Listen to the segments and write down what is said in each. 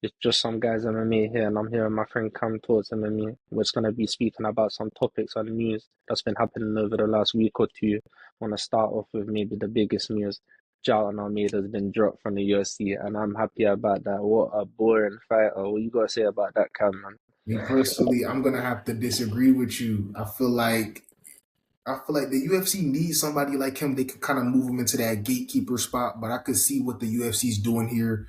It's just some guys MMA here, and I'm here with my friend KamTalksMMA. We're just gonna be speaking about some topics on news that's been happening over the last week or two. Want to start off with maybe the biggest news. Jalton Almeida's been dropped from the UFC, and I'm happy about that. What a boring fighter. What you gotta say about that, Cam, man? Me personally, I'm gonna have to disagree with you. I feel like the UFC needs somebody like him. They could kind of move him into that gatekeeper spot, but I could see what the UFC's doing here.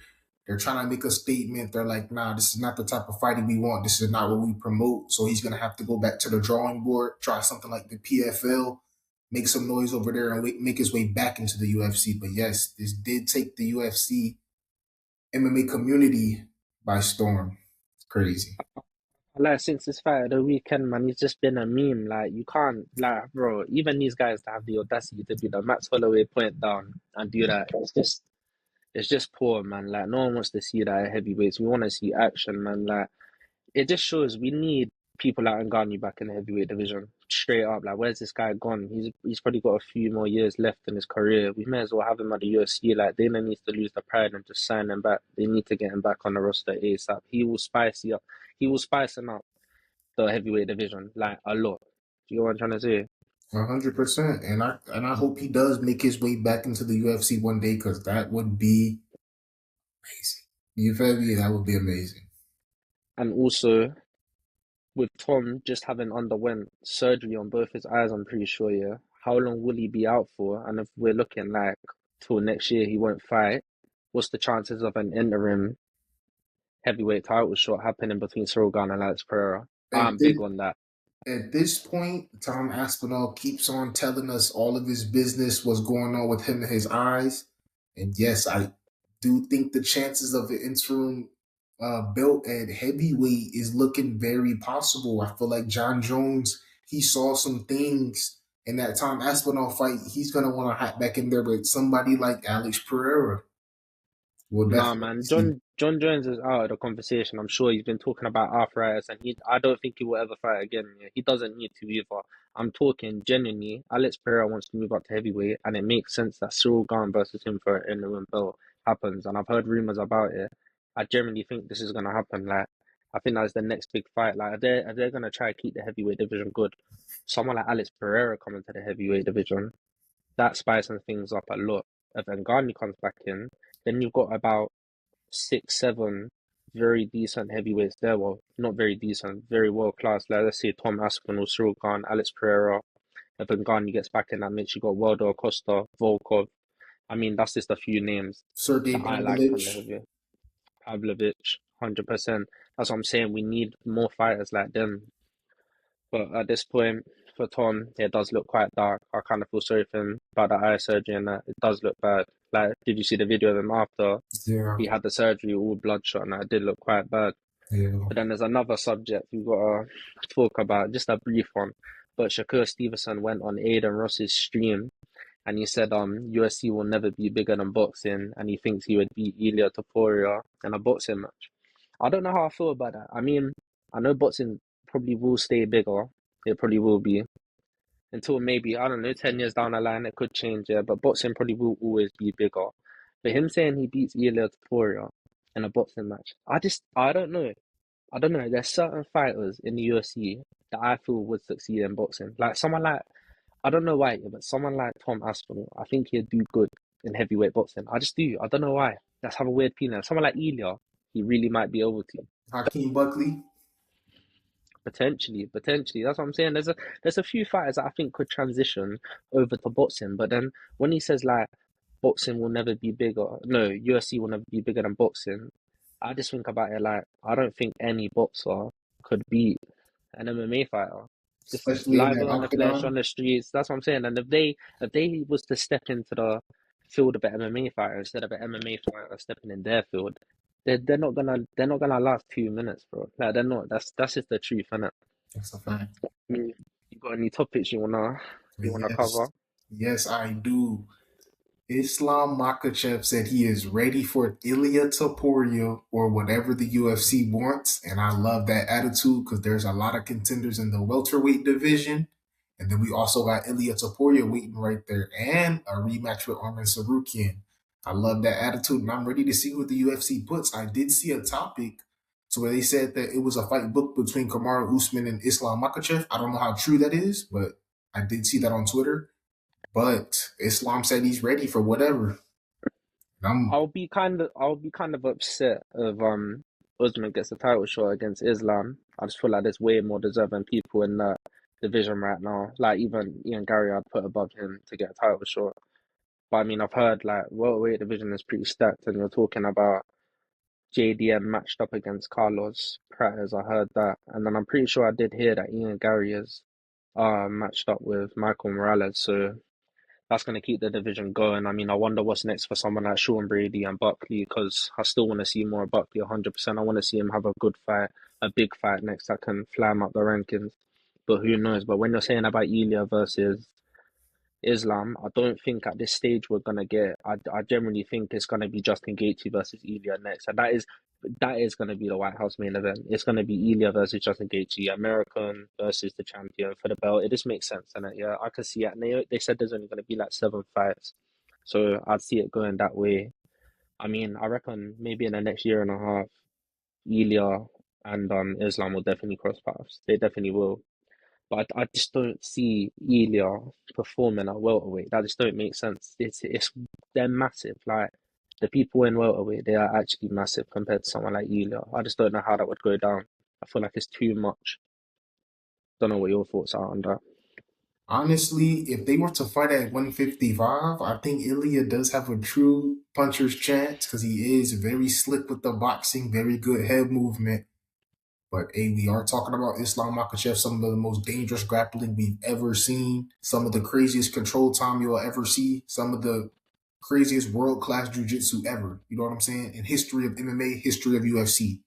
They're trying to make a statement. They're like, nah, this is not the type of fighting we want. This is not what we promote. So he's gonna have to go back to the drawing board, try something like the PFL, make some noise over there, and make his way back into the UFC. But yes, this did take the UFC MMA community by storm. It's crazy. Like since this fight of the weekend, man, he's just been a meme. Like you can't, like, bro. Even these guys that have the audacity to do the Max Holloway point down and do that, it's just poor, man. Like no one wants to see that at heavyweights. We want to see action, man. Like it just shows we need people like Ngannou back in the heavyweight division. Straight up, like where's this guy gone? He's probably got a few more years left in his career. We may as well have him at the UFC. Like they don't need to lose the pride and just sign him back. They need to get him back on the roster ASAP. He will spice you up. He will spice him up the heavyweight division like a lot. Do you know what I'm trying to say? 100%, and I hope he does make his way back into the UFC one day because that would be amazing. You feel me? That would be amazing. And also with Tom just having underwent surgery on both his eyes, I'm pretty sure, yeah. How long will he be out for? And if we're looking like till next year he won't fight, what's the chances of an interim heavyweight title shot happening between Cyril Gane and Alex Pereira? At I'm this, big on that. at this point, Tom Aspinall keeps on telling us all of his business, what's going on with him and his eyes. And yes, I do think the chances of an interim belt at heavyweight is looking very possible. I feel like John Jones, he saw some things in that Tom Aspinall fight. He's going to want to hop back in there with somebody like Alex Pereira. We'll Nah, definitely man. see. John Jones is out of the conversation. I'm sure he's been talking about arthritis, and I don't think he will ever fight again. Yeah. He doesn't need to either. I'm talking genuinely. Alex Pereira wants to move up to heavyweight, and it makes sense that Cyril Gane versus him for an interim belt happens. And I've heard rumors about it. I genuinely think this is gonna happen. Like, I think that's the next big fight. Like, if they're gonna try to keep the heavyweight division good, someone like Alex Pereira coming to the heavyweight division, that spices things up a lot. If Ngannou comes back in, then you've got about 6, 7 very decent heavyweights there. Well, not very decent, very world class. Like let's say Tom Aspinall, Cyril Gane, Alex Pereira. If Ngannou gets back in that mix, you got Waldo Acosta, Volkov. I mean, that's just a few names Sergey that I like from the Pavlovich. heavyweight. Pavlovich, 100%. That's what I'm saying. We need more fighters like them. But at this point, for Tom, it does look quite dark. I kind of feel sorry for him about the eye surgery and that. It does look bad. Like, did you see the video of him after Yeah, he had the surgery, all bloodshot, and that did look quite bad? yeah. But then there's another subject we've got to talk about, just a brief one. But Shakur Stevenson went on Aiden Ross's stream and he said USC will never be bigger than boxing and he thinks he would beat Ilia Topuria in a boxing match. I don't know how I feel about that. I mean, I know boxing probably will stay bigger. It probably will be until maybe, I don't know, 10 years down the line, it could change, yeah, but boxing probably will always be bigger. But him saying he beats Ilia Topuria in a boxing match, I don't know. I don't know. There's certain fighters in the UFC that I feel would succeed in boxing. Like someone like, I don't know why, but someone like Tom Aspinall, I think he'd do good in heavyweight boxing. I just do. I don't know why. That's have a weird feeling. Someone like Ilya, he really might be able to. Hakeem Buckley. Potentially. That's what I'm saying. There's a few fighters that I think could transition over to boxing, but then when he says like boxing will never be bigger, no, UFC will never be bigger than boxing. I just think about it like I don't think any boxer could beat an MMA fighter. Just Especially in live that on the flesh on octagon. the streets. That's what I'm saying. And if they was to step into the field of an MMA fighter instead of an MMA fighter stepping in their field, they're not gonna last 2 minutes, bro. Like they're not. That's just the truth, innit? That's a fact. I mean, you got any topics you wanna Yes, cover? yes, I do. Islam Makhachev said he is ready for Ilia Topuria or whatever the UFC wants, and I love that attitude because there's a lot of contenders in the welterweight division, and then we also got Ilia Topuria waiting right there, and a rematch with Arman Sarukian. I love that attitude, and I'm ready to see what the UFC puts. I did see a topic to where they said that it was a fight booked between Kamaru Usman and Islam Makhachev. I don't know how true that is, but I did see that on Twitter. But Islam said he's ready for whatever. And I'll be kind of upset if Usman gets a title shot against Islam. I just feel like there's way more deserving people in that division right now. Like even Ian Gary, I'd put above him to get a title shot. But I mean, I've heard like welterweight division is pretty stacked, and you're talking about JDM matched up against Carlos Prates. I heard that, and then I'm pretty sure I did hear that Ian Gary is matched up with Michael Morales. So that's going to keep the division going. I mean, I wonder what's next for someone like Sean Brady and Buckley, because I still want to see more of Buckley 100%. I want to see him have a good fight, a big fight next that can fly him up the rankings. But who knows? But when you're saying about Ilya versus Islam, I don't think at this stage we're gonna get. I generally think it's gonna be Justin Gaethje versus Ilya next, and that is gonna be the White House main event. It's gonna be Ilya versus Justin Gaethje, American versus the champion for the belt. It just makes sense, and yeah, I can see it. And they said there's only gonna be like 7 fights, so I'd see it going that way. I mean, I reckon maybe in the next year and a half, Ilya and Islam will definitely cross paths. They definitely will. But I just don't see Ilya performing at welterweight. That just don't make sense. It's they're massive. Like the people in welterweight, they are actually massive compared to someone like Ilya. I just don't know how that would go down. I feel like it's too much. Don't know what your thoughts are on that. honestly, if they were to fight at 155, I think Ilya does have a true puncher's chance because he is very slick with the boxing, very good head movement. But hey, we are talking about Islam Makhachev, some of the most dangerous grappling we've ever seen, some of the craziest control time you'll ever see, some of the craziest world class jujitsu ever. You know what I'm saying? In history of MMA, history of UFC.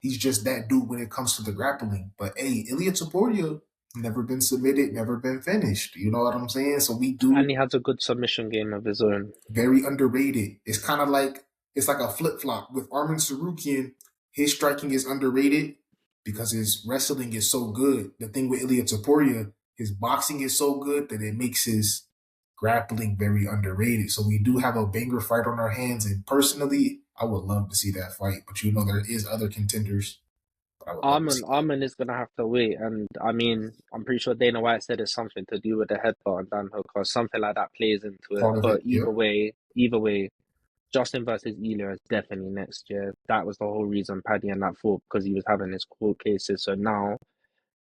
He's just that dude when it comes to the grappling. But hey, Ilya Taporia never been submitted, never been finished. You know what I'm saying? So we do And he has a good submission game of his own. very underrated. It's kind of like it's like a flip flop with Armin Sarukian. His striking is underrated because his wrestling is so good. The thing with Ilya Taporia, his boxing is so good that it makes his grappling very underrated. So we do have a banger fight on our hands, and personally, I would love to see that fight. But you know, there is other contenders, but I would love to see that. Armin is gonna have to wait, and I mean, I'm pretty sure Dana White said it's something to do with the headbutt and Dan Hook, or something like that plays into it. Part of But it, yep. either way, Justin versus Ilya is definitely next year. That was the whole reason Paddy and that fought because he was having his court cases. So now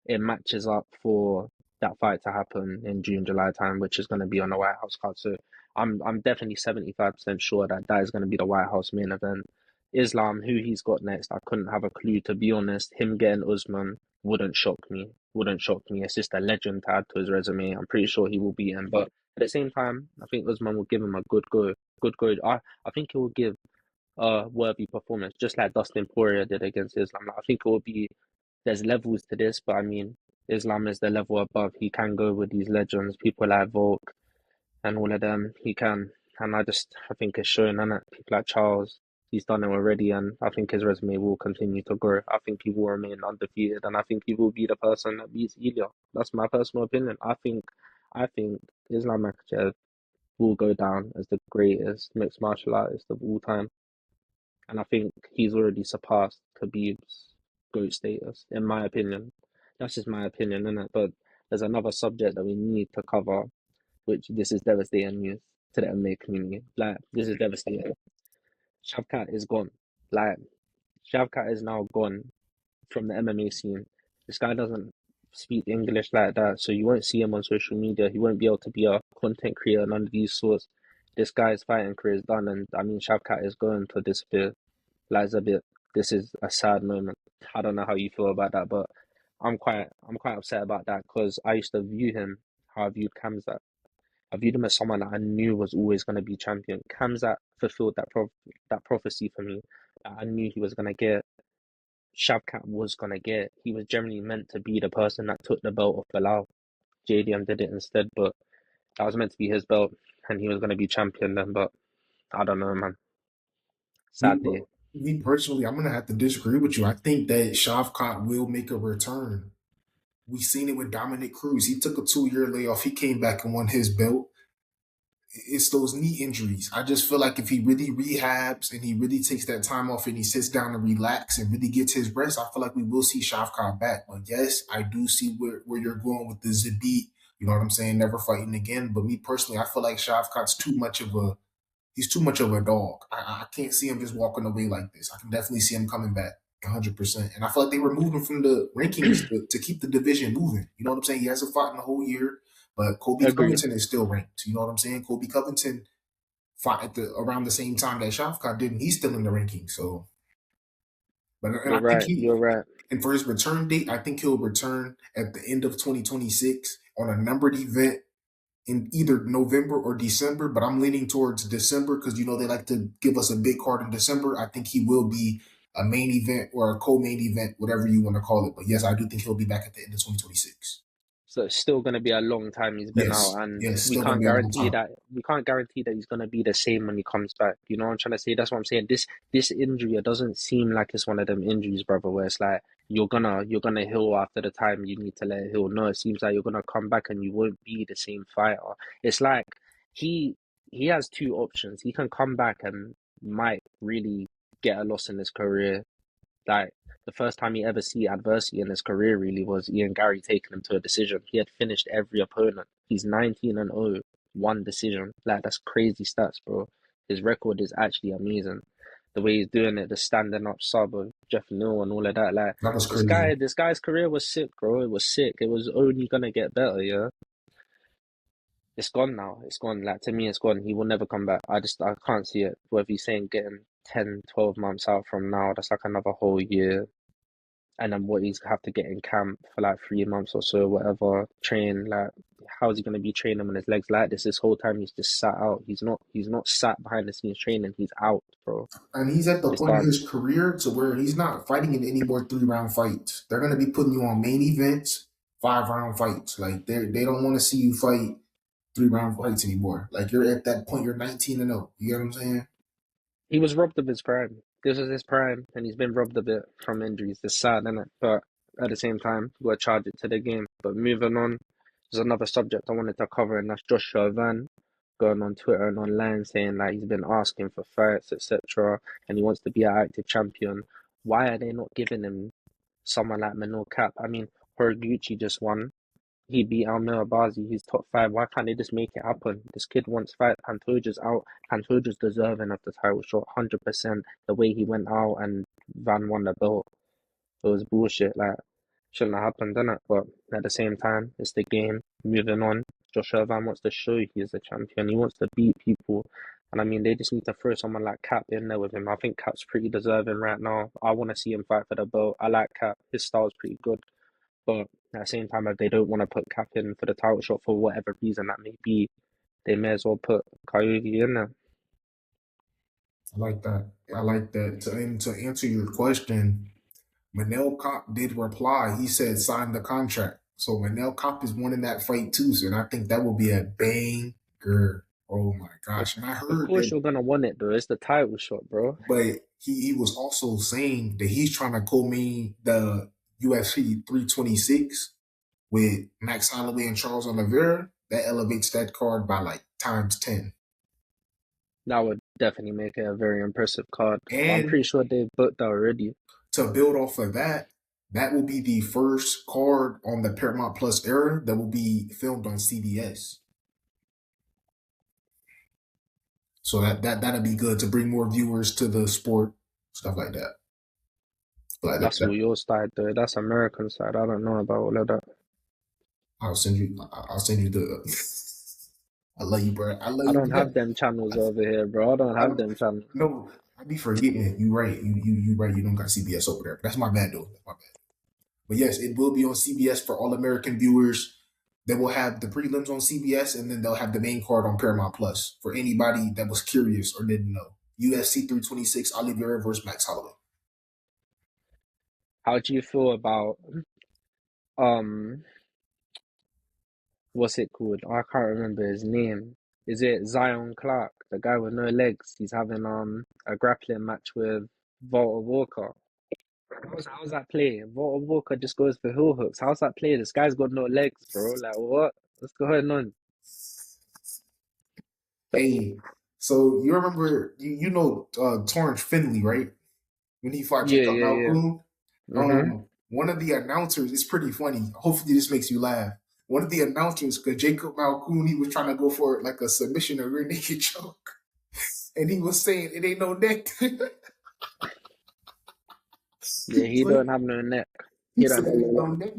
it matches up for that fight to happen in June, July time, which is going to be on the White House card. So I'm definitely 75% sure that that is going to be the White House main event. Islam, who he's got next, I couldn't have a clue, to be honest. Him getting Usman wouldn't shock me. Wouldn't shock me. It's just a legend to add to his resume. I'm pretty sure he will beat him. But at the same time, I think Usman will give him a good go. Good go. I think he will give a worthy performance, just like Dustin Poirier did against Islam. Like, I think it will be, there's levels to this, but I mean, Islam is the level above. He can go with these legends, people like Volk and all of them. He can. And I think it's showing, and people like Charles, he's done it already, and I think his resume will continue to grow. I think he will remain undefeated, and I think he will be the person that beats Ilya. That's my personal opinion. I think Islam Makhachev will go down as the greatest mixed martial artist of all time. And I think he's already surpassed Khabib's GOAT status, in my opinion. That's just my opinion, innit? But there's another subject that we need to cover, which this is devastating news to the MMA community. Like, this is devastating. Shavkat is gone. Like, Shavkat is now gone from the MMA scene. This guy doesn't speak English like that, so you won't see him on social media. He won't be able to be a content creator, none of these sorts. This guy's fighting career is done, and I mean, Shavkat is going to disappear. Like, it's a bit. This is a sad moment. I don't know how you feel about that, but I'm quite upset about that because I used to view him how I viewed Kamzat. I viewed him as someone that I knew was always going to be champion. Kamzat fulfilled that prophecy for me. That I knew he was going to get. Shavkat was going to get. He was generally meant to be the person that took the belt off Bilal. JDM did it instead, but that was meant to be his belt, and he was going to be champion then. But I don't know, man. Me, Sad day. me personally, I'm gonna have to disagree with you. I think that Shavkat will make a return. We seen it with Dominic Cruz. He took a 2 year layoff. He came back and won his belt. it's those knee injuries. I just feel like if he really rehabs and he really takes that time off and he sits down and relax and really gets his rest, I feel like we will see Shavkat back. But yes, I do see where you're going with the Zabit. You know what I'm saying? Never fighting again. But me personally, I feel like Shavkat's too much of a dog. I can't see him just walking away like this. I can definitely see him coming back 100%. And I feel like they removed him from the rankings to keep the division moving. You know what I'm saying? He hasn't fought in the whole year, but Kobe Agree. Covington is still ranked. You know what I'm saying? Kobe Covington fought around the same time that Shavkat did, and he's still in the rankings. So, and You're I think right. You're right. and for his return date, I think he'll return at the end of 2026 on a numbered event in either November or December, but I'm leaning towards December because they like to give us a big card in December. I think he will be a main event or a co-main event, whatever you want to call it. But yes, I do think he'll be back at the end of 2026. So it's still gonna be a long time he's been out, Yes, and yes, we still gonna can't be a long guarantee time. that he's gonna be the same when he comes back. You know what I'm trying to say? That's what I'm saying. This injury, it doesn't seem like it's one of them injuries, brother, where it's like you're gonna heal after the time you need to let it heal. No, it seems like you're gonna come back and you won't be the same fighter. It's like he he has two options. He can come back and might really get a loss in his career. Like the first time he ever see adversity in his career really was Ian Gary taking him to a decision. He had finished every opponent. He's 19-0, one decision. Like that's crazy stats, bro. His record is actually amazing. The way he's doing it, the standing up sub of Jeff Neal and all of that. Like That was crazy. this guy's career was sick, bro. It was sick. It was only gonna get better, yeah. It's gone now. It's gone. Like to me, it's gone. He will never come back. I can't see it. Whether he's saying getting 10, 12 months out from now, that's like another whole year. And then what he's have to get in camp for like 3 months or so, whatever, train, like how's he gonna be training when his legs like this whole time he's just sat out. He's not sat behind the scenes training, he's out, bro. And he's at the It's point of done. his career to where he's not fighting in any more 3 round fights. They're gonna be putting you on main events, 5 round fights. Like they don't want to see you fight 3 round fights anymore. Like you're at that point, you're 19-0. You get what I'm saying? He was robbed of his prime. This was his prime and he's been robbed a bit from injuries. It's sad, isn't it? But at the same time, you gotta charge it to the game. But moving on, there's another subject I wanted to cover, and that's Joshua Van going on Twitter and online saying like he's been asking for fights, etc., and he wants to be an active champion. Why are they not giving him someone like Manil Cap? I mean, Horiguchi just won. He beat Almir Abazi. He's top five. Why can't they just make it happen? This kid wants fight. Pantoja's out. Pantoja's deserving of the title shot, 100%. The way he went out and Van won the belt, it was bullshit. Like, shouldn't have happened, didn't it? But at the same time, it's the game. Moving on. Joshua Van wants to show he is a champion. He wants to beat people. And I mean, they just need to throw someone like Cap in there with him. I think Cap's pretty deserving right now. I want to see him fight for the belt. I like Cap. His style's pretty good. But at the same time, if they don't want to put Cap in for the title shot for whatever reason that may be, they may as well put Coyote in there. I like that. I like that. To answer your question, Manel Kopp did reply. He said sign the contract. So Manel Kopp is winning that fight too. So and I think that will be a banger. Oh my Of, gosh. And I of heard course that, you're gonna want it though. It's the title shot, bro. but he was also saying that he's trying to co-main the UFC 326 with Max Holloway and Charles Oliveira. That elevates that card by like times 10. That would definitely make it a very impressive card. But I'm And pretty sure they booked that already. to build off of that, that will be the first card on the Paramount Plus era that will be filmed on CBS. So that'll be good to bring more viewers to the sport, stuff like that. But That's all your side though. That's American side. I don't know about all of that. I'll send you. I'll send you the. I love you, bro. I love I you, don't bro. have them channels over here, bro. I don't I have don't, them channels. no, I be forgetting. You right. You right. You don't got CBS over there. That's my bad, though. That's my bad. But yes, it will be on CBS for all American viewers. They will have the prelims on CBS, and then they'll have the main card on Paramount Plus for anybody that was curious or didn't know. UFC 326 Oliveira versus Max Holloway. How do you feel about um what's it called? I can't remember his name. Is it Zion Clark, the guy with no legs? He's having a grappling match with Walter Walker. How's that play? Walter Walker just goes for heel hooks. How's that play? This guy's got no legs, bro. Like what? What's going on? Hey, so you remember you know Torrance Finley, right? When he fought Yeah, Jacob yeah, yeah. Malkoun, Mhm. one of the announcers, it's pretty funny. Hopefully this makes you laugh. One of the announcers, because Jacob Malkoun, he was trying to go for like a submission or rear naked choke, and he was saying it ain't no neck. Yeah, he So don't have no neck. he He don't said have it no ain't no neck. neck.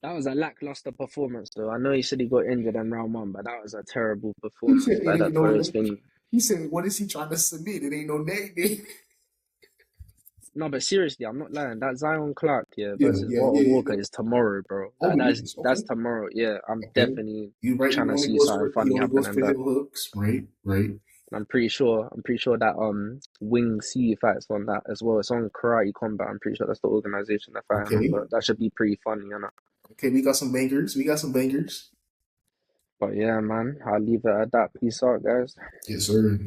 That was a lackluster performance, though. I know he said he got injured in round one, but that was a terrible He said performance it by ain't that no Forest neck. thingy. He said, what is he trying to submit? It ain't no neck. No, but seriously, I'm not lying. That Zion Clark, yeah, Yeah, versus yeah, Walter yeah, Walker yeah. is tomorrow, bro. Oh, it That's is. that's Okay. tomorrow. Yeah, I'm Okay. definitely You right. trying to see something He funny only happen goes in for that. heel hooks. Right. Right. I'm pretty sure that Wing C fights on that as well. It's on Karate Combat. I'm pretty sure that's the organization they're fighting on, Okay. but that should be pretty funny, you know. Okay. We got some bangers. We got some bangers. But yeah, man, I'll leave it at that. Peace out, guys. Yes, sir.